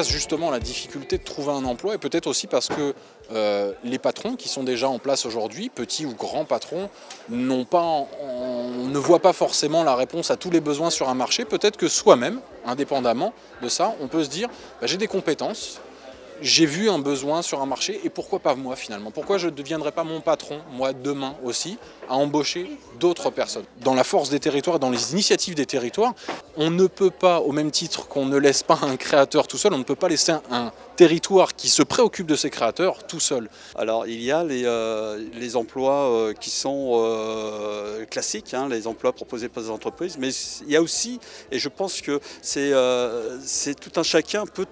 face justement à la difficulté de trouver un emploi et peut-être aussi parce que les patrons qui sont déjà en place aujourd'hui, petits ou grands patrons, ne voient pas forcément la réponse à tous les besoins sur un marché. Peut-être que soi-même, indépendamment de ça, on peut se dire j'ai des compétences, j'ai vu un besoin sur un marché et pourquoi pas moi finalement? Pourquoi je ne deviendrai pas mon patron, moi demain aussi, à embaucher d'autres personnes? Dans la force des territoires, dans les initiatives des territoires, on ne peut pas, au même titre qu'on ne laisse pas un créateur tout seul, on ne peut pas laisser un territoire qui se préoccupe de ses créateurs tout seul. Alors il y a les emplois qui sont classiques, hein, les emplois proposés par les entreprises, mais il y a aussi, et je pense que c'est tout un chacun peut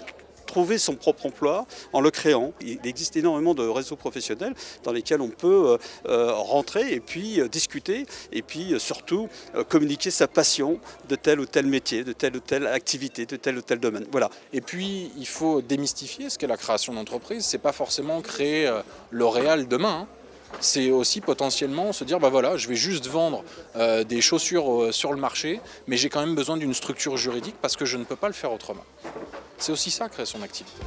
trouver son propre emploi en le créant. Il existe énormément de réseaux professionnels dans lesquels on peut rentrer et puis discuter et puis surtout communiquer sa passion de tel ou tel métier, de telle ou telle activité, de tel ou tel domaine. Voilà. Et puis il faut démystifier ce qu'est la création d'entreprise. C'est pas forcément créer L'Oréal demain. C'est aussi potentiellement se dire voilà, je vais juste vendre des chaussures sur le marché, mais j'ai quand même besoin d'une structure juridique parce que je ne peux pas le faire autrement. C'est aussi ça, créer son activité.